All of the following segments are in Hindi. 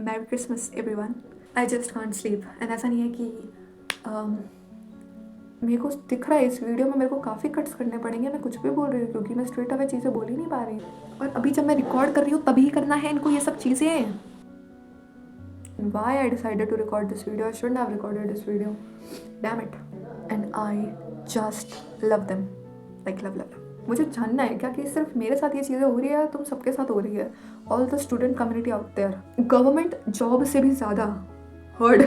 Merry Christmas everyone. I just can't sleep and ऐसा नहीं है कि मेरे को दिख रहा है इस वीडियो में मेरे को काफ़ी कट्स करने पड़ेंगे। मैं कुछ भी बोल रही हूँ क्योंकि मैं स्ट्रेट अवे चीज़ें बोल ही नहीं पा रही हूँ, और अभी जब मैं रिकॉर्ड कर रही हूँ तभी करना है इनको ये सब चीज़ें। Why I decided to record this video? I shouldn't have recorded this video. Damn it. And I just love them. Like love. मुझे जानना है क्या कि सिर्फ मेरे साथ ये चीज़ें हो रही है, तुम सबके साथ हो रही है। All the student community out there. Government job से भी ज़्यादा herd,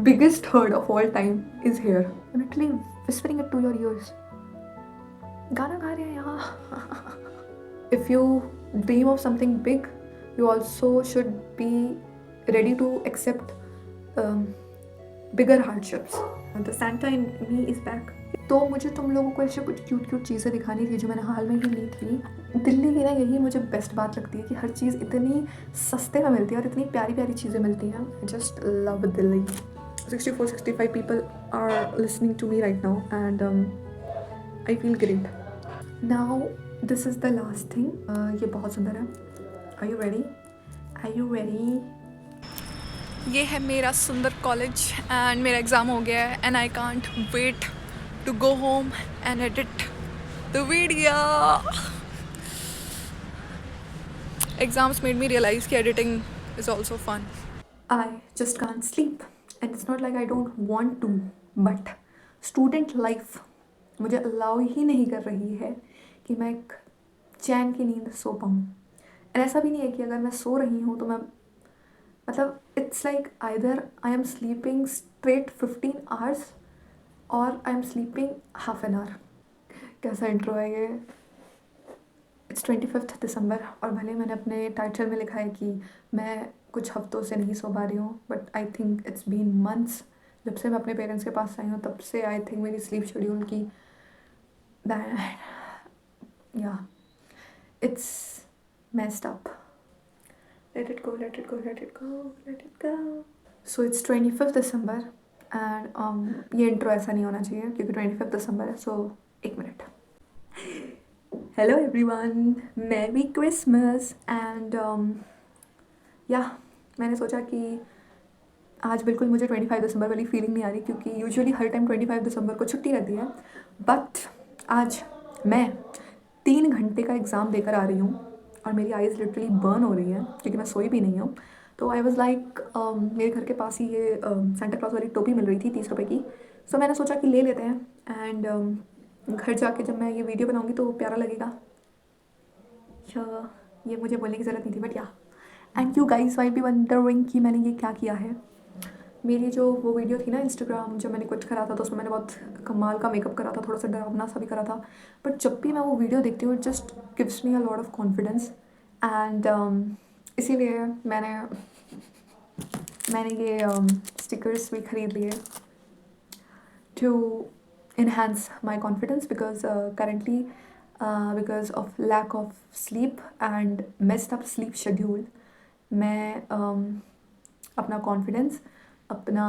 biggest herd of all time is here. I'm literally whispering it to your ears. गाना गा रहे हैं यहाँ. If you dream of something big, you also should be ready to accept bigger hardships. The Santa in me is back. तो मुझे तुम लोगों को ऐसे कुछ क्यूट चीज़ें दिखानी थी जो मैंने हाल में ही ली थी। दिल्ली की ना यही मुझे बेस्ट बात लगती है कि हर चीज़ इतनी सस्ते में मिलती है और इतनी प्यारी चीज़ें मिलती हैं। I just love Delhi. 64-65 people are listening to me right now and I feel great. Now this is the last thing. ये बहुत सुंदर है। Are you ready? Are you ready? ये है मेरा सुंदर कॉलेज एंड मेरा एग्ज़ाम हो गया है and I can't wait to go home and edit the video. Exams made me realize कि editing is also fun. I just can't sleep and it's not like I don't want to, but student life मुझे अलाउ ही नहीं कर रही है कि मैं एक चैन की नींद सो पाऊँ. और ऐसा भी नहीं है कि अगर मैं सो रही हूँ तो मैं मतलब it's like either I am sleeping straight 15 hours और I am sleeping half an hour. कैसा इंट्रो है ये. इट्स 25 दिसंबर और भले मैंने अपने टाइटल में लिखा है कि मैं कुछ हफ्तों से नहीं सो पा रही हूँ, but I think it's been months. जब से मैं अपने पेरेंट्स के पास आई हूँ तब से आई थिंक मेरी स्लीप शेड्यूल की या it's messed up. Let it go. So it's 25 December and ये इंट्रो ऐसा नहीं होना चाहिए क्योंकि 25 दिसंबर है. सो एक minute. Hello everyone, merry Christmas and या मैंने सोचा कि आज बिल्कुल मुझे 25 दिसंबर वाली फीलिंग नहीं आ रही क्योंकि यूजुअली हर टाइम 25 दिसंबर को छुट्टी रहती है, बट आज मैं 3 घंटे का एग्ज़ाम देकर आ रही हूँ और मेरी आइज़ लिटरली बर्न हो रही है क्योंकि मैं सोई भी नहीं हूँ. तो आई वॉज़ लाइक मेरे घर के पास ही ये सेंटा क्लॉज वाली टोपी मिल रही थी 30 रुपये की. सो मैंने सोचा कि ले लेते हैं एंड घर जाके जब मैं ये वीडियो बनाऊँगी तो प्यारा लगेगा. ये मुझे बोलने की ज़रूरत नहीं थी, बट या and you guys might be wondering कि मैंने ये क्या किया है. मेरी जो वो वीडियो थी ना इंस्टाग्राम जो मैंने कुछ करा था तो उसमें मैंने बहुत कमाल का मेकअप करा था, थोड़ा सा डरावना सा भी करा था, बट जब भी मैं वो वीडियो देखती हूँ it just gives me a lot of confidence and इसीलिए मैंने ये स्टिकर्स भी खरीद लिए to enhance my confidence because currently because of lack of sleep and messed up sleep schedule मैं अपना कॉन्फिडेंस, अपना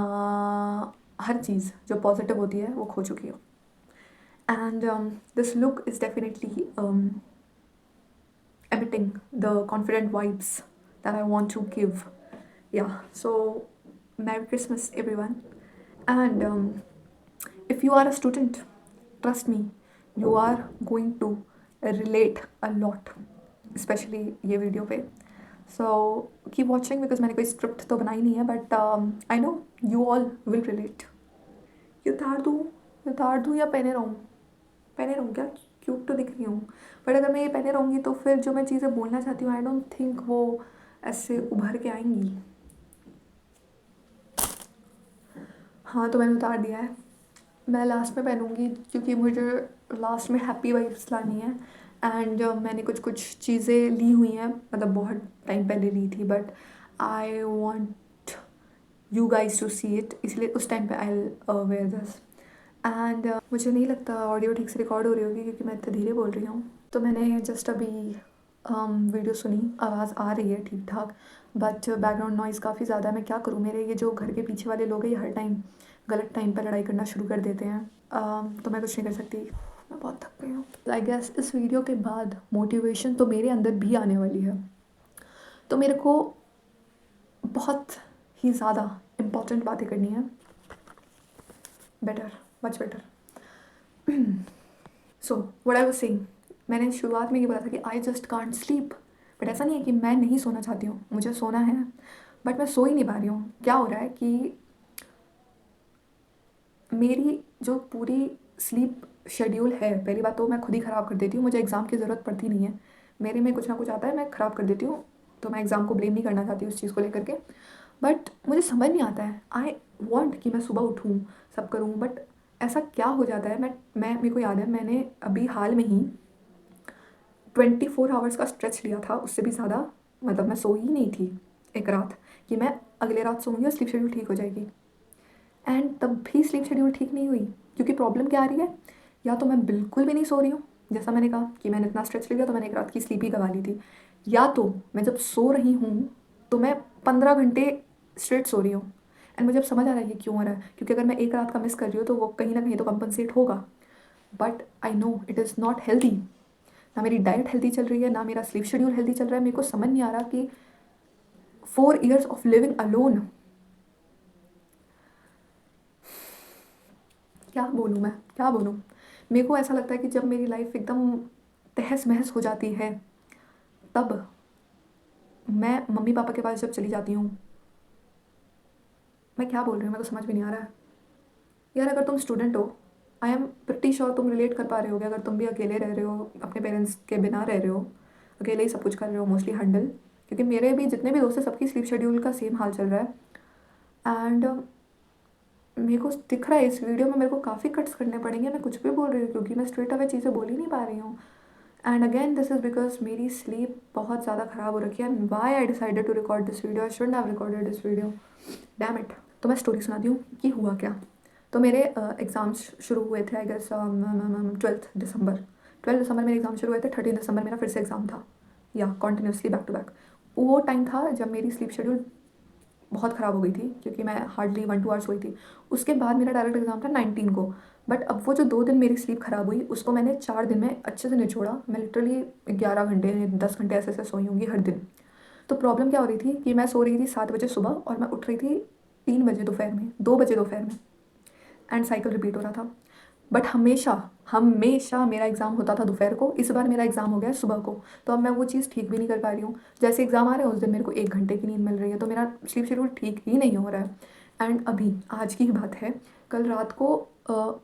हर चीज़ जो पॉजिटिव होती है वो खो चुकी हूँ. And this look is definitely emitting the confident vibes that I want to give. Yeah, so Merry Christmas everyone. And if you are a student, trust me, you are going to relate a lot, especially ये वीडियो पे. So keep watching because मैंने कोई स्क्रिप्ट तो बनाई नहीं है, but I know you all will relate. ये उतार दूँ या पहने रहूँ क्या? क्यूट तो दिख रही हूँ, बट अगर मैं ये पहने रहूँगी तो फिर जो मैं चीज़ें बोलना चाहती हूँ आई डोंट थिंक वो ऐसे उभर के आएंगी. हाँ, तो मैंने उतार दिया है. मैं लास्ट में पहनूँगी क्योंकि मुझे लास्ट में हैप्पी वाइब्स लानी है एंड मैंने कुछ चीज़ें ली हुई हैं, मतलब बहुत टाइम पहले ली थी, but I want you guys to see it, इसलिए उस टाइम पे आई वेयर दिस. एंड मुझे नहीं लगता ऑडियो ठीक से रिकॉर्ड हो रही होगी क्योंकि मैं इतना धीरे बोल रही हूँ. तो मैंने जस्ट अभी वीडियो सुनी, आवाज़ आ रही है ठीक ठाक, बट बैकग्राउंड नॉइज़ काफ़ी ज़्यादा है. मैं क्या करूँ, मेरे ये जो घर के पीछे वाले लोग हैं ये हर टाइम गलत टाइम पर लड़ाई करना शुरू कर देते हैं. तो मैं कुछ नहीं कर सकती, मैं बहुत थक गई हूँ. आई गेस इस वीडियो के बाद मोटिवेशन तो मेरे अंदर भी आने वाली है. तो मेरे को बहुत ही ज़्यादा इम्पॉर्टेंट बातें करनी है, better, much better. So what I was saying, मैंने शुरुआत में ये बोला था कि I just can't sleep, but ऐसा नहीं है कि मैं नहीं सोना चाहती हूँ, मुझे सोना है, बट मैं सो ही नहीं पा रही हूँ। क्या हो रहा है कि मेरी जो पूरी स्लीप शेड्यूल है, पहली बात तो मैं खुद ही ख़राब कर देती हूँ, मुझे एग्ज़ाम की ज़रूरत पड़ती नहीं है, मेरे में कुछ ना कुछ आता है, मैं ख़राब कर देती हूँ, तो मैं एग्ज़ाम को ब्लेम नहीं करना चाहती उस चीज़ को लेकर के। बट मुझे समझ नहीं आता है, आई वॉन्ट कि मैं सुबह उठूँ, सब करूँ, बट ऐसा क्या हो जाता है। मैं मेरे को याद है, मैंने अभी हाल में ही 24 आवर्स का स्ट्रेच लिया था, उससे भी ज़्यादा, मतलब मैं सो ही नहीं थी एक रात, कि मैं अगले रात सोऊंगी और स्लीप शेड्यूल ठीक हो जाएगी। एंड तब भी स्लीप शेड्यूल ठीक नहीं हुई, क्योंकि प्रॉब्लम क्या आ रही है, या तो मैं बिल्कुल भी नहीं सो रही हूँ, जैसा मैंने कहा कि मैंने इतना स्ट्रेच लिया तो मैंने एक रात की स्लीप ही गवा ली थी, या तो मैं जब सो रही हूँ तो मैं 15 घंटे स्ट्रेट सो रही हूँ। एंड मुझे अब समझ आ रहा है ये क्यों हो रहा है, क्योंकि अगर मैं एक रात का मिस कर रही हूँ तो वो कहीं ना कहीं तो कंपनसेट होगा, but I know it is not healthy. ना मेरी डाइट हेल्दी चल रही है, ना मेरा स्लीप शेड्यूल हेल्दी चल रहा है। मेरे को समझ नहीं आ रहा कि 4 years ऑफ लिविंग अलोन, क्या बोलूँ मैं, क्या बोलूँ। मेरे को ऐसा लगता है कि जब मेरी लाइफ एकदम तहस महस हो जाती है, तब मैं मम्मी पापा के पास जब चली जाती हूँ, मैं क्या बोल रही हूँ मेरे को समझ भी नहीं आ रहा है। यार अगर तुम स्टूडेंट हो, आई एम प्रिटी श्योर तुम रिलेट कर पा रहे होगे, अगर तुम भी अकेले रह रहे हो, अपने पेरेंट्स के बिना रह रहे हो, अकेले ही सब कुछ कर रहे हो मोस्टली हैंडल, क्योंकि मेरे भी जितने भी दोस्त हैं सबकी स्लीप शेड्यूल का सेम हाल चल रहा है। एंड मेरे को दिख रहा है इस वीडियो में मेरे को काफ़ी कट्स करने पड़ेंगे, मैं कुछ भी बोल रही हूँ क्योंकि मैं स्ट्रेट अवे चीज़ें बोल ही नहीं पा रही हूँ। And again this is because मेरी स्लीप बहुत ज़्यादा ख़राब हो रखी है, and why I decided to record this video, I shouldn't have recorded this video, damn it. तो मैं स्टोरी सुनाती हूँ कि हुआ क्या। तो मेरे एग्ज़ाम्स शुरू हुए थे आई गेस 12 दिसंबर, 12 दिसंबर मेरे एग्ज़ाम शुरू हुए थे, 13 दिसंबर मेरा फिर से एग्ज़ाम था, या कॉन्टिन्यूसली बैक टू बैक। वो टाइम था जब मेरी स्लीप शेड्यूल बहुत ख़राब हो गई थी, क्योंकि मैं हार्डली 1-2 आवर्स सोई थी। उसके बाद मेरा डायरेक्ट एग्ज़ाम था 19 को, बट अब वो जो 2 दिन मेरी स्लीप ख़राब हुई उसको मैंने 4 दिन में अच्छे से निचोड़ा। मैं लिटरली 11 घंटे 10 घंटे ऐसे ऐसे सोई होंगी हर दिन। तो प्रॉब्लम क्या हो रही थी कि मैं सो रही थी 7 बजे सुबह और मैं उठ रही थी 3 बजे दोपहर में, 2 बजे दोपहर में, एंड साइकिल रिपीट हो रहा था। बट हमेशा हमेशा मेरा एग्ज़ाम होता था दोपहर को, इस बार मेरा एग्ज़ाम हो गया है सुबह को, तो अब मैं वो चीज़ ठीक भी नहीं कर पा रही हूँ। जैसे एग्ज़ाम आ रहे हैं उस दिन मेरे को 1 घंटे की नींद मिल रही है, तो मेरा स्लीप शेड्यूल ठीक ही नहीं हो रहा है। एंड अभी आज की ही बात है, कल रात को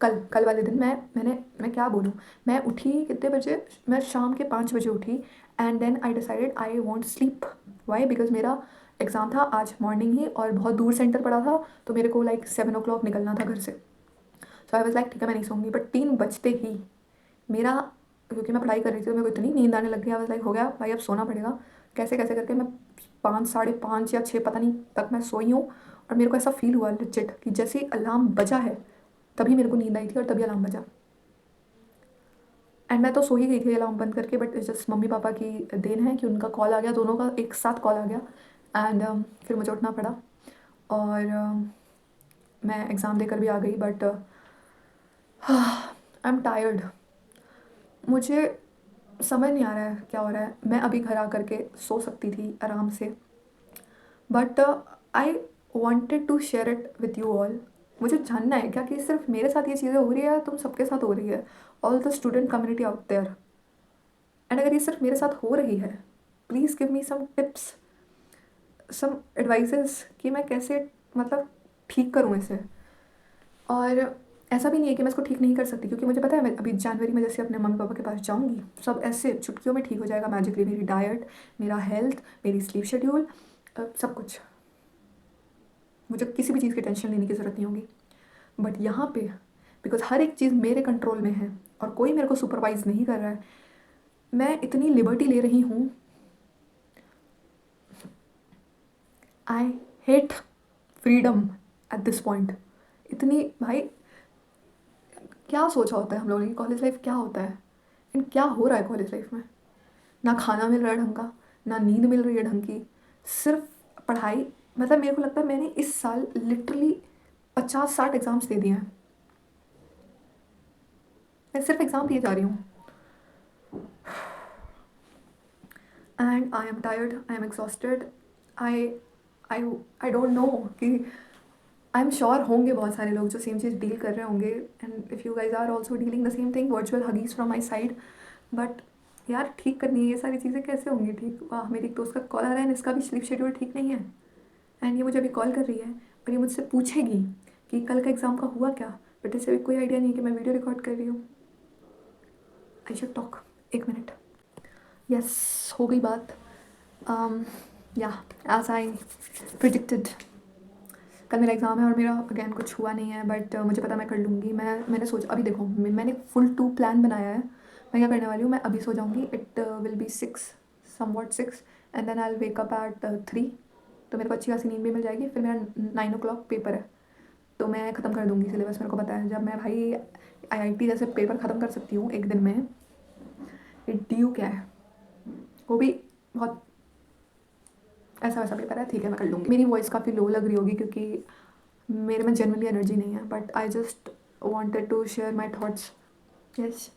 कल कल वाले दिन मैं क्या बोलूँ, मैं उठी कितने बजे, मैं शाम के 5 बजे उठी, and then I decided I want sleep. Why? Because मेरा एग्ज़ाम था आज मॉर्निंग ही और बहुत दूर सेंटर पड़ा था, तो मेरे को लाइक 7 o'clock निकलना था घर से। सो आई वाज लाइक ठीक है मैं नहीं सोऊंगी, बट 3 बजते ही मेरा, क्योंकि मैं पढ़ाई कर रही थी तो मेरे को इतनी नींद आने लग गई, आई वाज लाइक हो गया भाई अब सोना पड़ेगा। कैसे कैसे करके मैं 5, 5:30 या 6 पता नहीं तक मैं सोई हूँ, और मेरे को ऐसा फील हुआ लिजिट कि जैसे ही अलार्म बजा है तभी मेरे को नींद आई थी और तभी अलार्म बजा। एंड मैं तो सो ही गई थी अलार्म बंद करके, बट जस्ट मम्मी पापा की देन है कि उनका कॉल आ गया, दोनों का एक साथ कॉल आ गया, एंड फिर मुझे उठना पड़ा, और मैं एग्ज़ाम देकर भी आ गई, बट आई एम टायर्ड। मुझे समझ नहीं आ रहा है क्या हो रहा है। मैं अभी घर आकर के सो सकती थी आराम से, but I wanted to share it with you all. मुझे जानना है क्या कि सिर्फ मेरे साथ ये चीज़ें हो रही है या तुम सबके साथ हो रही है, all the student community out there. And अगर ये सिर्फ मेरे साथ हो रही है, please give me some tips, some advices कि मैं कैसे, मतलब ठीक करूँ इसे। और ऐसा भी नहीं है कि मैं इसको ठीक नहीं कर सकती, क्योंकि मुझे पता है मैं अभी जनवरी में जैसे अपने मम्मी पापा के पास जाऊंगी, सब ऐसे चुटकियों में ठीक हो जाएगा मैजिकली, मेरी डाइट, मेरा हेल्थ, मेरी स्लीप शेड्यूल, सब कुछ। मुझे किसी भी चीज़ की टेंशन लेने की ज़रूरत नहीं होगी। बट यहाँ पे बिकॉज हर एक चीज़ मेरे कंट्रोल में है और कोई मेरे को सुपरवाइज नहीं कर रहा है, मैं इतनी लिबर्टी ले रही हूँ। I hate freedom at this point. इतनी भाई, क्या सोचा होता है हम लोगों ने कॉलेज लाइफ क्या होता है, एंड क्या हो रहा है कॉलेज लाइफ में। ना खाना मिल रहा है ढंग का, ना नींद मिल रही है ढंग की, सिर्फ पढ़ाई। मतलब मेरे को लगता है मैंने इस साल लिटरली 50-60 एग्ज़ाम्स दे दिए हैं, मैं सिर्फ एग्ज़ाम दिए जा रही हूँ। And I am tired, I am exhausted, I I I don't know कि आई एम श्योर होंगे बहुत सारे लोग जो सेम चीज़ डील कर रहे होंगे, and if you guys are also dealing the same thing, virtual huggies from my side. But यार ठीक करनी है ये सारी चीज़ें, कैसे होंगी ठीक? वाह, मेरी एक दोस्त का कॉल आ रहा है and इसका भी स्लीप शेड्यूल ठीक नहीं है, एंड ये मुझे अभी कॉल कर रही है और ये मुझसे पूछेगी कि कल का एग्ज़ाम का हुआ क्या, बट इसे भी कोई आइडिया नहीं है कि मैं वीडियो रिकॉर्ड कर रही हूँ। आई शुड टॉक, एक मिनट। यस, हो गई बात। या एज आई प्रिडिक्टेड, कल मेरा एग्ज़ाम है और मेरा अगेन कुछ हुआ नहीं है, बट मुझे पता मैं कर लूँगी। मैंने सोचा, अभी देखो मैंने फुल टू प्लान बनाया है। मैं क्या करने वाली हूँ, मैं अभी सो जाऊँगी, it will be 6, somewhat 6, and then I will wake up at 3, तो मेरे को अच्छी खासी नींद भी मिल जाएगी। फिर मेरा 9 o'clock पेपर है, तो मैं ख़त्म कर दूँगी सिलेबस। मेरे को पता है जब मैं भाई IIT जैसे पेपर ख़त्म कर सकती हूँ एक दिन में, ये DU क्या है, वो भी बहुत ऐसा वैसा पेपर है, ठीक है मैं कर लूँगी। मेरी वॉइस काफ़ी लो लग रही होगी क्योंकि मेरे में जनरली एनर्जी नहीं है, but I just wanted to share my thoughts. Yes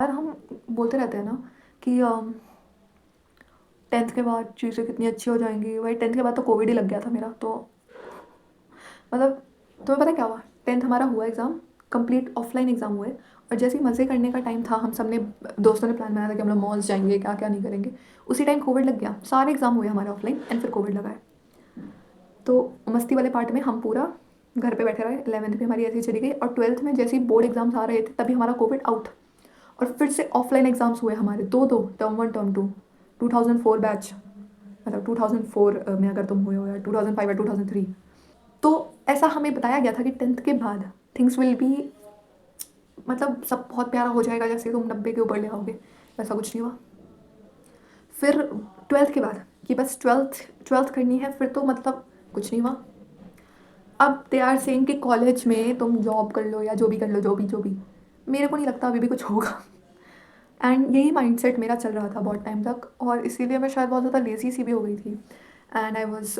यार, हम बोलते रहते हैं ना कि 10th के बाद चीज़ें कितनी अच्छी हो जाएंगी। भाई 10th के बाद तो कोविड ही लग गया था मेरा, तो मतलब तुम्हें पता क्या हुआ, 10th हमारा हुआ एग्ज़ाम, कंप्लीट ऑफलाइन एग्ज़ाम हुए, और जैसे ही मज़े करने का टाइम था, हम सब ने दोस्तों ने प्लान बनाया था कि हम लोग मॉल्स जाएंगे, क्या क्या नहीं करेंगे, उसी टाइम कोविड लग गया। सारे एग्ज़ाम हुए हमारे ऑफलाइन एंड फिर कोविड लगा है। तो मस्ती वाले पार्ट में हम पूरा घर पे बैठे रहे। 11th भी हमारी ऐसी ही चली गई, और 12th में जैसे ही बोर्ड एग्जाम्स आ रहे थे तभी हमारा कोविड आउट, और फिर से ऑफलाइन एग्जाम्स हुए हमारे दो दो, टर्म 1 टर्म 2, 2004 बैच, मतलब 2004 में अगर तुम हुए हो, या 2005 या 2003। तो ऐसा हमें बताया गया था कि 10th के बाद थिंग्स विल बी, मतलब सब बहुत प्यारा हो जाएगा, जैसे तुम 90 के ऊपर ले आओगे, वैसा कुछ नहीं हुआ। फिर 12th के बाद कि बस ट्वेल्थ करनी है, फिर तो मतलब कुछ नहीं हुआ। अब दे आर सेइंग कि कॉलेज में तुम जॉब कर लो या जो भी कर लो, जो भी मेरे को नहीं लगता अभी भी कुछ होगा। एंड यही माइंडसेट मेरा चल रहा था बहुत टाइम तक, और इसीलिए मैं शायद बहुत ज़्यादा लेज़ी सी भी हो गई थी, and I was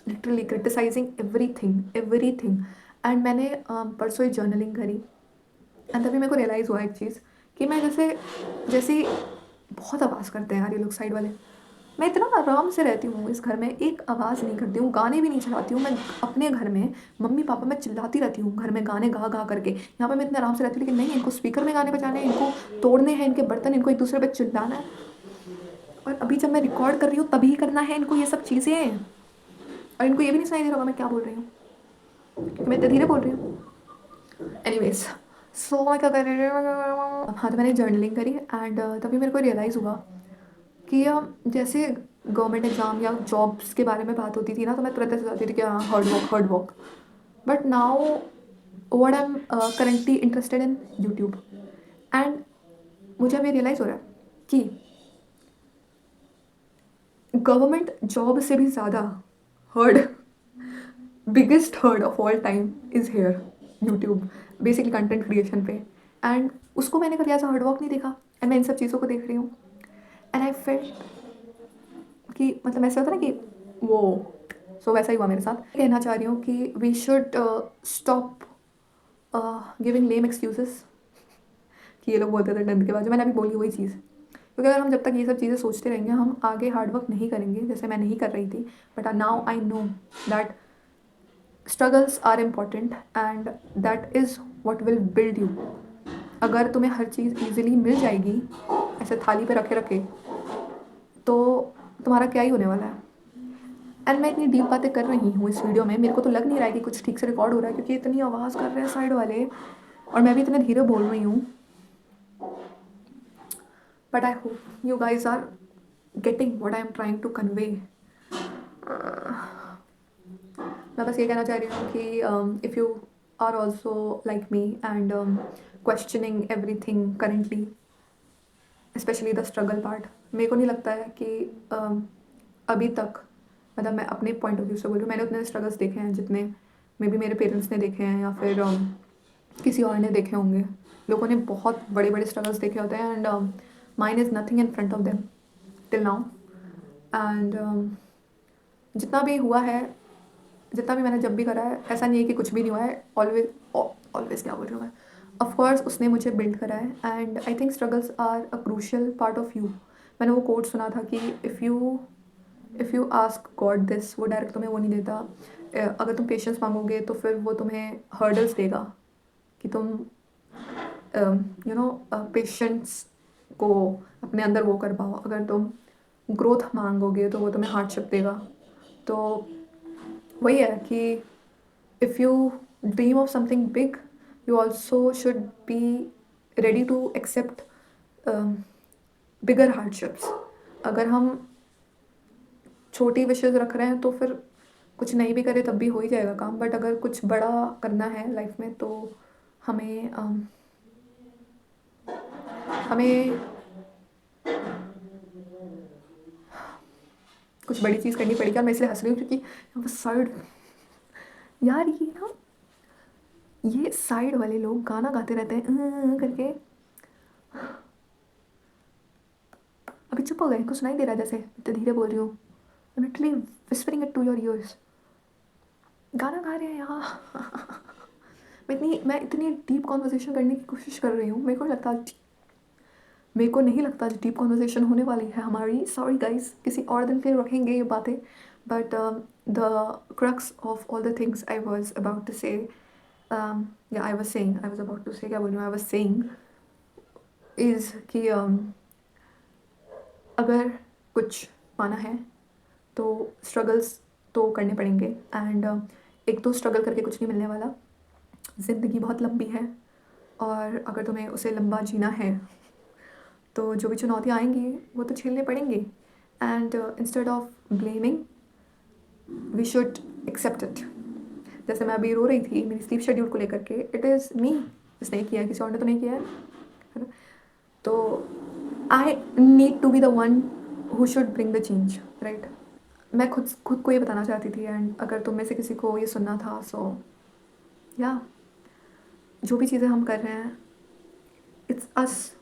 literally criticising everything. And मैंने परसों ही जर्नलिंग करी, एंड तभी मेरे को रियलाइज़ हुआ एक चीज़ कि मैं जैसे जैसे बहुत आवाज़ करते हैं यार ये लोग साइड वाले। मैं इतना आराम से रहती हूँ इस घर में, एक आवाज़ नहीं करती हूँ, गाने भी नहीं चलाती हूँ। मैं अपने घर में मम्मी पापा मैं चिल्लाती रहती हूँ घर में, गाने गा गा करके। यहाँ पे मैं इतने आराम से रहती हूँ, लेकिन नहीं, इनको स्पीकर में गाने बजाने हैं, इनको तोड़ने हैं इनके बर्तन, इनको एक दूसरे पे चिल्लाना है। और अभी जब मैं रिकॉर्ड कर रही हूँ तभी करना है इनको ये सब चीज़ें, और इनको ये भी नहीं सुनाई दे रहा होगा मैं क्या बोल रही हूँ, क्योंकि मैं इतने धीरे बोल रही हूँ। एनीवेज, सो मैं क्या कर रही हूँ, हाँ, तो मैंने जर्नलिंग करी, एंड तभी मेरे को रियलाइज़ हुआ कि जैसे गवर्नमेंट एग्ज़ाम या जॉब्स के बारे में बात होती थी ना, तो मैं तुरंत ऐसे जाती थी कि हाँ, hard work. But now what I am currently interested in, YouTube. And मुझे अभी रियलाइज़ हो रहा है कि गवर्नमेंट जॉब से भी ज़्यादा heard, biggest heard of all time is here, YouTube, basically content creation पे। एंड उसको मैंने कभी ऐसा हार्ड वर्क नहीं देखा, एंड मैं इन सब चीज़ों को देख रही हूँ, एंड आई फेल्ट कि मतलब ऐसा होता है ना कि वो, सो वैसा ही हुआ मेरे साथ। कहना चाह रही हूँ कि we should stop giving lame excuses, कि ये लोग बोलते थे 10th के बाद, जो मैंने अभी बोली वही चीज़। क्योंकि अगर हम जब तक ये सब चीज़ें सोचते रहेंगे, हम आगे हार्डवर्क नहीं करेंगे, जैसे मैं नहीं कर रही थी। But now I know that struggles are important, and that is what will build you. अगर तुम्हें हर चीज़ ईजिली मिल जाएगी ऐसे थाली पे रखे रखे, तो तुम्हारा क्या ही होने वाला है। एंड मैं इतनी डीप बातें कर रही हूँ इस वीडियो में, मेरे को तो लग नहीं रहा है कि कुछ ठीक से रिकॉर्ड हो रहा है, क्योंकि इतनी आवाज़ कर रहे हैं साइड वाले, और मैं भी इतने धीरे बोल रही हूँ। But I hope you guys are getting what I am trying to convey. मैं बस ये कहना चाह रही हूँ कि if you are also like me and questioning everything currently, specially the struggle part, मेरे को नहीं लगता है कि अभी तक, मतलब मैं अपने पॉइंट ऑफ व्यू से बोल रही हूँ, मैंने उतने स्ट्रगल्स देखे हैं जितने मे बी मेरे पेरेंट्स ने देखे हैं, या फिर किसी और ने देखे होंगे। लोगों ने बहुत बड़े बड़े स्ट्रगल्स देखे होते हैं, and mine is nothing in front of them till now. And जितना भी हुआ है, जितना भी मैंने जब भी करा है, ऐसा नहीं है कि कुछ भी नहीं हुआ है। ऑलवेज, ऑलवेज क्या बोल रही हूँ मैं, ऑफकोर्स उसने मुझे बिल्ड करा है, and I think struggles are a crucial part of you. मैंने वो कोट सुना था कि if you ask God this, वो डायरेक्ट तुम्हें वो नहीं देता। अगर तुम पेशेंस मांगोगे तो फिर वो तुम्हें हर्डल्स देगा कि तुम पेशेंस को अपने अंदर वो कर पाओ। अगर तुम ग्रोथ मांगोगे तो वो तुम्हें हार्डशिप देगा। तो वही है कि if you dream of something big, you also should be ready to accept bigger hardships. अगर हम छोटी विशेज़ रख रहे हैं तो फिर कुछ नहीं भी करें तब भी हो ही जाएगा काम। बट अगर कुछ बड़ा करना है लाइफ में तो हमें हमें कुछ बड़ी चीज़ करनी पड़ेगी। और मैं इसलिए हंस रही हूँ क्योंकि यहाँ पर साइड, यार ये साइड वाले लोग गाना गाते रहते हैं करके। अभी चुप हो गए, कुछ सुनाई दे रहा है जैसे इतने धीरे बोल रही हूँ। I'm literally whispering it to your ears. गाना गा रहे हैं यहाँ। मैं इतनी डीप कॉन्वर्सेशन करने की कोशिश कर रही हूँ। मेरे को नहीं लगता डीप कॉन्वर्सेशन होने वाली है हमारी। सॉरी गाइस, किसी और दिन फिर रखेंगे ये बातें। But the crux of all the things I was about to say, या आई वॉज अबाउट टू से, क्या बोल रही हूँ, आई वॉज सेइंग इज़ कि अगर कुछ पाना है तो स्ट्रगल्स तो करने पड़ेंगे। एंड एक तो स्ट्रगल करके कुछ नहीं मिलने वाला। ज़िंदगी बहुत लंबी है और अगर तुम्हें उसे लंबा जीना है तो जो भी चुनौतियाँ आएंगी वो तो झेलने पड़ेंगी। And instead of blaming we should accept it. जैसे मैं अभी रो रही थी मेरी स्लीप शेड्यूल को लेकर के, इट इज़ मी, इसने किया है, किसी और ने तो नहीं किया है ना। तो I need to be the one who should bring the change, right. मैं खुद को ये बताना चाहती थी। एंड अगर तुम में से किसी को ये सुनना था सो या जो भी चीज़ें हम कर रहे हैं, it's us,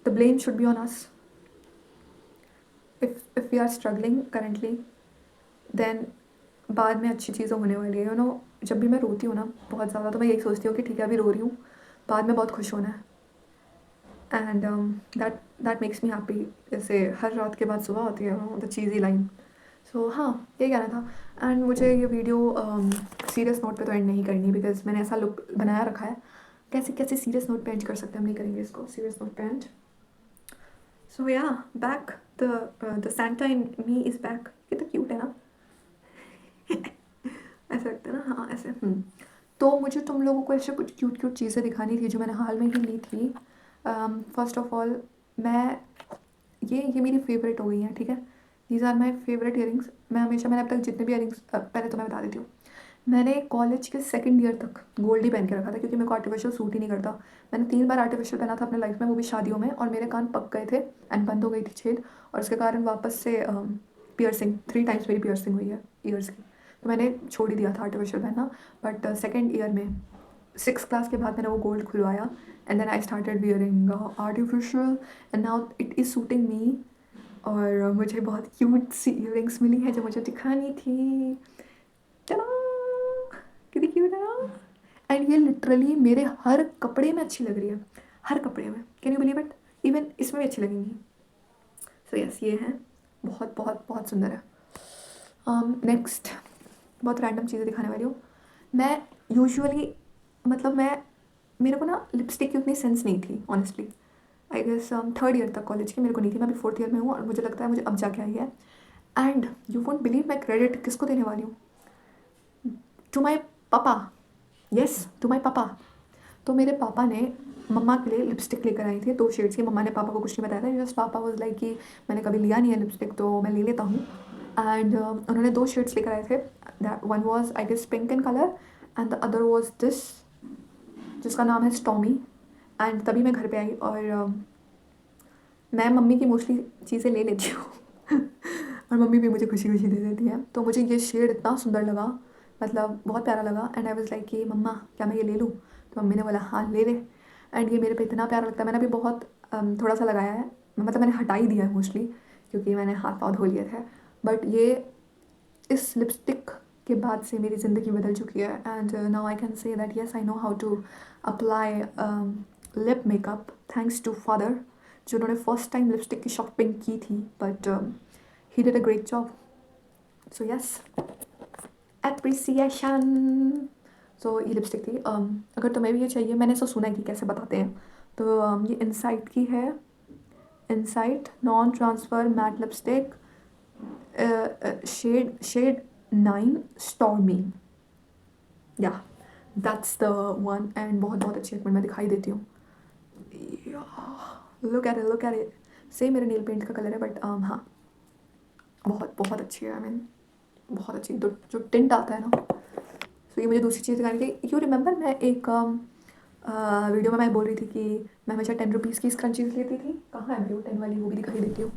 the blame should be on us. If we are struggling currently then बाद में अच्छी चीज़ें होने वाली है। यू नो, जब भी मैं रोती हूँ ना बहुत ज़्यादा तो मैं यही सोचती हूँ कि ठीक है अभी रो रही हूँ, बाद में बहुत खुश होना है। And that makes me happy. जैसे हर रात के बाद सुबह होती है, द चीज़ी लाइन। सो हाँ, ये कहना था। एंड मुझे ये वीडियो सीरियस नोट पे तो एंड नहीं करनी, बिकॉज मैंने ऐसा लुक बनाया रखा है। कैसे कैसे सीरियस नोट पे एंड कर सकते हैं, हम नहीं करेंगे इसको सीरियस नोट पे एंड। सो या back, the Santa in me is back. कितना क्यूट है ना। ऐसे लगता है ना, हाँ ऐसे। तो मुझे तुम लोगों को ऐसे कुछ क्यूट क्यूट चीज़ें दिखानी थी जो मैंने हाल में ही ली थी। फर्स्ट ऑफ ऑल मैं ये मेरी फेवरेट हो गई हैं, ठीक है। These are my favourite earrings. मैंने अब तक जितने भी ईयरिंग्स, पहले तो मैं बता देती हूँ, मैंने कॉलेज के सेकंड ईयर तक गोल्ड ही पहन के रखा था क्योंकि मेरे को आर्टिफिशियल सूट ही नहीं करता। मैंने 3 बार आर्टिफिशियल पहना था अपने लाइफ में, वो भी शादियों में, और मेरे कान पक गए थे एंड बंद हो गई थी छेद, और उसके कारण वापस से पियर्सिंग 3 टाइम्स मेरी पियर्सिंग हुई है ईयर्स की। तो मैंने छोड़ ही दिया था आर्टिफिशियल पहनना। बट सेकेंड ईयर में 6th क्लास के बाद मैंने वो गोल्ड खुलवाया and then I started wearing artificial and now it is suiting me. और मुझे बहुत क्यूट सी ईयरिंग्स मिली है जो मुझे दिखानी थी। चलो, कितनी क्यूट है ना। एंड ये लिटरली मेरे हर कपड़े में अच्छी लग रही है, हर कपड़े में। Can you believe it, even इसमें भी अच्छी लगेंगी। सो यस, ये है, बहुत बहुत बहुत सुंदर है। नेक्स्ट, बहुत रैंडम चीज़ें दिखाने वाली हूँ मैं। यूजुअली मतलब मेरे को ना लिपस्टिक की उतनी सेंस नहीं थी honestly. I guess 3rd year तक कॉलेज की मेरे को नहीं थी। मैं अभी 4th ईयर में हूँ और मुझे लगता है मुझे अब जाके आई है। एंड यू वोंट बिलीव मैं क्रेडिट किसको देने वाली हूँ, टू माई पापा। यस, टू माई पापा। तो मेरे पापा ने मम्मा के लिए लिपस्टिक लेकर आई थी 2 शेड्स की। मम्मा ने पापा को कुछ नहीं बताया था, जस्ट पापा वाज लाइक कि मैंने कभी लिया नहीं है लिपस्टिक तो मैं ले लेता हूँ। एंड उन्होंने 2 शेड्स लेकर आए थे। One was I guess pink in colour and the other was this, जिसका नाम है स्टॉमी। एंड तभी मैं घर पे आई। और मैं मम्मी की मोस्टली चीज़ें ले लेती हूँ और मम्मी भी मुझे खुशी खुशी दे देती है। तो मुझे ये शेड इतना सुंदर लगा, मतलब बहुत प्यारा लगा। एंड आई वाज लाइक कि मम्मा क्या मैं ये ले लूँ, तो मम्मी ने बोला हाँ ले ले। एंड ये मेरे पे इतना प्यारा लगता है। मैंने अभी बहुत थोड़ा सा लगाया है, मतलब मैंने हटा ही दिया है मोस्टली क्योंकि मैंने हाथ पाँव धो लिए थे। बट ये इस लिपस्टिक के बाद से मेरी ज़िंदगी बदल चुकी है। And now I can say that yes I know how to apply lip makeup thanks to father, जिन्होंने फर्स्ट टाइम लिपस्टिक की शॉपिंग की थी। But he did a great job. So yes, appreciation. So ये लिपस्टिक थी. अगर तुम्हें भी ये चाहिए, मैंने ऐसा सुना है कि कैसे बताते हैं, तो ये इनसाइट की है. Insight non transfer matte lipstick, shade 9 stormy. Yeah that's the one. And बहुत बहुत अच्छी. एक मिनट मैं दिखाई देती हूँ. Look at it. सेम मेरे नील पेंट का कलर है, बट हाँ, बहुत बहुत अच्छी है. आई मीन बहुत अच्छी. जो टिंट आता है ना. तो ये मुझे दूसरी चीज़ दिखाने की. यू रिमेंबर मैं एक वीडियो में मैं बोल रही थी कि मैं हमेशा 10 रुपीज़ की स्क्रंचीज लेती थी. कहाँ है मेरी वो 10 वाली, वो भी दिखाई देती हूँ.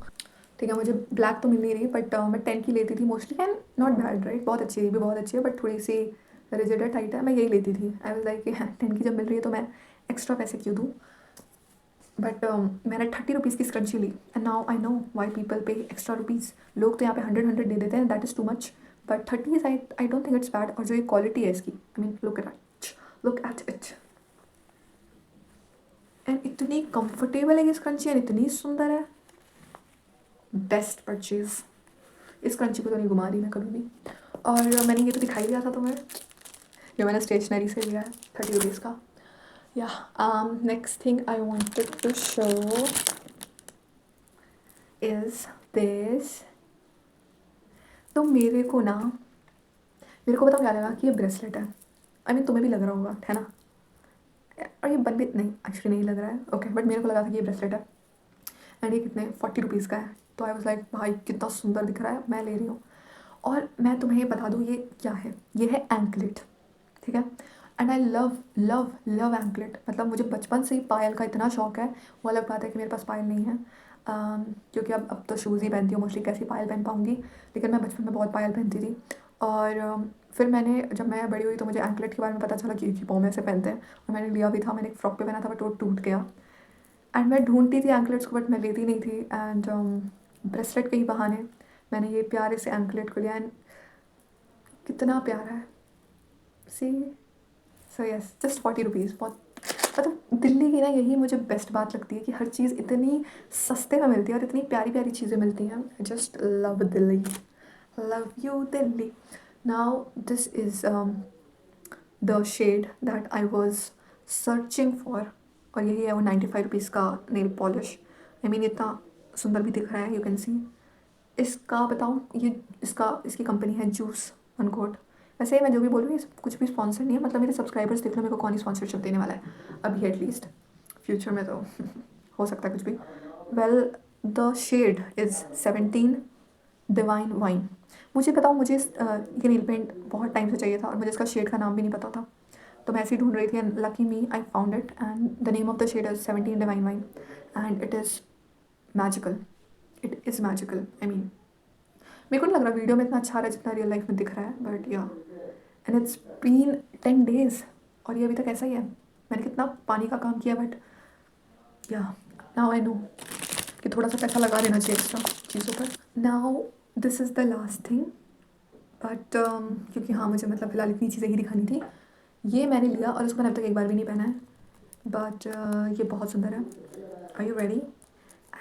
ठीक है, मुझे ब्लैक तो मिल नहीं रही, बट मैं 10 की लेती थी mostly. And not bad right, बहुत अच्छी है, ये भी बहुत अच्छी है, बट थोड़ी सी रिजिड है, टाइट है. मैं यही लेती थी. आई वाज लाइक 10 की जब मिल रही है तो मैं एक्स्ट्रा पैसे क्यों दूँ. बट मैंने 30 रुपीज़ की स्क्रंची ली. And now I know why people pay extra rupees. लोग तो यहाँ पे 100 दे देते हैं. That is too much. But 30 is I don't think it's bad. और जो ये क्वालिटी है इसकी, I mean look at it. And इतनी कंफर्टेबल है ये स्क्रंची, एंड इतनी सुंदर है. Best purchase. इस क्रंची को तो नहीं घुमा रही मैं कभी भी. और मैंने ये तो दिखाई दिया था तुम्हें, ये मैंने स्टेशनरी से लिया है 30 रुपीज़ का. Yeah next thing I wanted to show is this. तो मेरे को बताओ क्या लगा कि ये ब्रेसलेट है. आई मीन तुम्हें भी लग रहा होगा, है ना. और ये बन भी नहीं, एक्चुअली नहीं लग रहा है. ओके, बट मेरे को लगा था कि ये ब्रेसलेट है. एंड ये कितने 40 रुपीज़ का है. तो आई वाज लाइक भाई कितना सुंदर दिख रहा है, मैं ले रही हूँ. और मैं तुम्हें ये बता दूँ ये क्या है. ये है एंकलेट. ठीक है. And I love love love anklet. मतलब मुझे बचपन से ही पायल का इतना शौक है. वो अलग बात है कि मेरे पास पायल नहीं है, क्योंकि अब तो शूज़ ही पहनती हूँ मोस्टली. कैसी पायल पहन पाऊँगी. लेकिन मैं बचपन में बहुत पायल पहनती थी. और फिर मैंने, जब मैं बड़ी हुई तो मुझे एंकलेट के बारे में पता चला कि पाँव में ऐसे पहनते हैं. और मैंने लिया भी था. मैंने एक फ्रॉक पे पहना था, बट वो टूट गया. एंड मैं ढूंढती थी एंकलेट्स को, बट मैं लेती नहीं थी. एंड ब्रेसलेट के ही बहाने मैंने ये प्यारे से एंकलेट को लिया. एंड कितना प्यारा है. See. So yes, just 40 rupees. बहुत मतलब दिल्ली की ना यही मुझे बेस्ट बात लगती है कि हर चीज़ इतनी सस्ते में मिलती है और इतनी प्यारी प्यारी चीज़ें मिलती हैं. Just love Delhi. Love you Delhi. Now this is the shade that I was searching for. और यही है वो 95 रुपीज़ का नेल पॉलिश. आई मीन इतना सुंदर भी दिख रहा है. You can see. इसका बताऊँ, ये इसकी कंपनी है जूस अनकोट. वैसे ही मैं जो भी बोल रही हूँ कुछ भी स्पॉन्सर नहीं है. मतलब मेरे सब्सक्राइबर्स देख लो, मेरे को कौन ही स्पॉन्सरशिप देने वाला है अभी एटलीस्ट. फ्यूचर में तो हो सकता है कुछ भी. Well, the shade is 17 divine wine. मुझे बताओ, मुझे ये नील पेंट बहुत टाइम से चाहिए था और मुझे इसका शेड का नाम भी नहीं पता था. तो मैं ऐसे ही ढूंढ रही थी. And lucky me, I found it. And the name of the shade is 17 divine wine. And it is magical. It is magical. I mean मेरे को नहीं लग रहा वीडियो में इतना अच्छा आ रहा है जितना रियल लाइफ में दिख रहा है. बट या, एंड इट्स बीन 10 days और ये अभी तक ऐसा ही है. मैंने कितना पानी का काम किया. बट या, नाउ आई नो कि थोड़ा सा पैसा लगा देना चाहिए एक्स्ट्रा चीज़ों पर. Now this is the last thing. But क्योंकि हाँ, मुझे मतलब फ़िलहाल इतनी चीज़ें ही दिखानी थी. ये मैंने लिया और इसको मैंने अब तक एक बार भी नहीं पहना है. बट ये बहुत सुंदर है. Are you ready?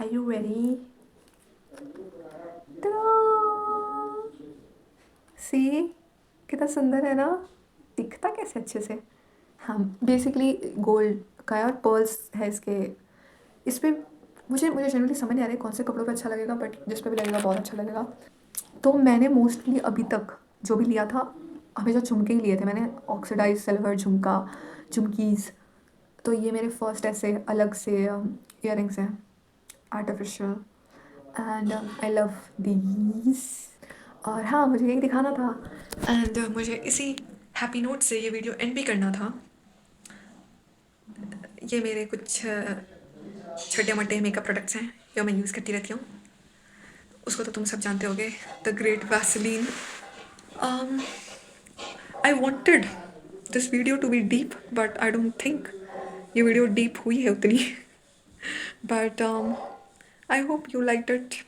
Are you ready? See, कितना सुंदर है ना. दिखता कैसे अच्छे से. हाँ, बेसिकली गोल्ड का है और पर्ल्स है इसके. इस पर मुझे जनरली समझ नहीं आ रहा है कौन से कपड़ों पे अच्छा लगेगा. बट जिस पे भी लगेगा बहुत अच्छा लगेगा. तो मैंने मोस्टली अभी तक जो भी लिया था, हमेशा झुमके ही लिए थे मैंने. ऑक्सीडाइज सिल्वर झुमका, झुमकीज़. तो ये मेरे फर्स्ट ऐसे अलग से इयररिंग्स हैं, artificial. And I love these. और हाँ, मुझे यही दिखाना था. एंड मुझे इसी हैप्पी नोट से ये वीडियो एंड भी करना था. ये मेरे कुछ छोटे मोटे मेकअप प्रोडक्ट्स हैं जो मैं यूज़ करती रहती हूँ. उसको तो तुम सब जानते होगे, the great Vaseline. I wanted this video to be deep, but I don't think ये वीडियो डीप हुई है उतनी. But I hope you like it.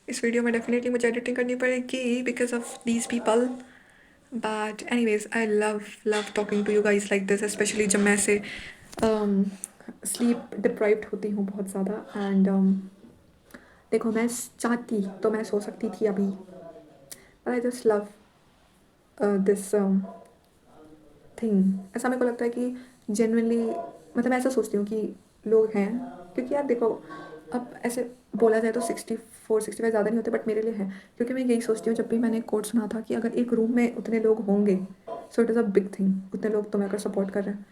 इस वीडियो में डेफिनेटली मुझे एडिटिंग करनी पड़ेगी because of these people. But anyways, I love talking to you guys like this. Specially जब मैं ऐसे स्लीप डिप्राइव्ड होती हूँ बहुत ज़्यादा. एंड देखो मैं चाहती तो मैं सो सकती थी अभी, but I just love this thing. ऐसा मेरे को लगता है कि जेनुइनली, मतलब मैं ऐसा सोचती हूँ कि लोग हैं, क्योंकि यार देखो, अब ऐसे बोला जाए तो 64 65 ज़्यादा नहीं होते, बट मेरे लिए है, क्योंकि मैं यही सोचती हूँ, जब भी मैंने कोट सुना था कि अगर एक रूम में उतने लोग होंगे, so it is a big thing, उतने लोग तुम्हें अगर सपोर्ट कर रहे हैं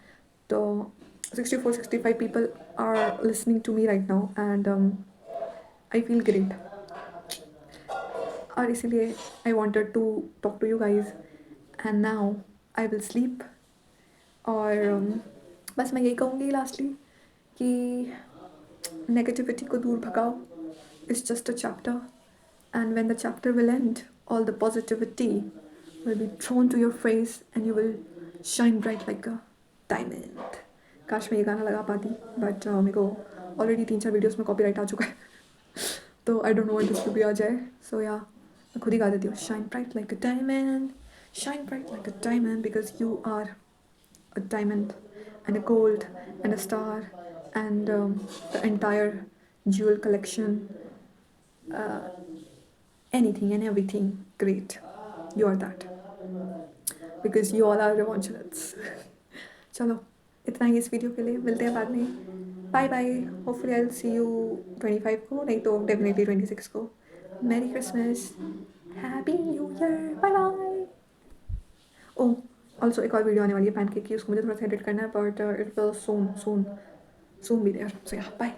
तो 64 65 people are listening to me right now, and I feel great. और इसीलिए I wanted to talk to you guys, and now I will sleep. और बस मैं यही कहूँगी लास्टली कि नेगेटिविटी को दूर भगाओ, it's just a chapter, and when the chapter will end, all the positivity will be thrown to your face and you will shine bright like a diamond। काश मैं ये गाना लगा पाती, बट मेरे को ऑलरेडी 3 4 वीडियोस में कॉपीराइट आ चुका है तो I don't know when this भी आ जाए, सो या मैं खुद ही गा देती हूँ, shine bright like a diamond, shine bright like a diamond, because you are a diamond and a gold and a star and the entire jewel collection, uh, anything and everything great. You are that because you all are revanchalists। चलो, इतना ही इस वीडियो के लिए, मिलते हैं बाद में। Bye bye. Hopefully I will see you 25 को, नहीं तो डेफिनेटली 26 को। Merry Christmas, happy new year, bye bye. Oh, also एक और वीडियो आने वाली है पैनकेक की, उसको मुझे थोड़ा सा एडिट करना है, but it will soon soon soon be there, so yeah bye.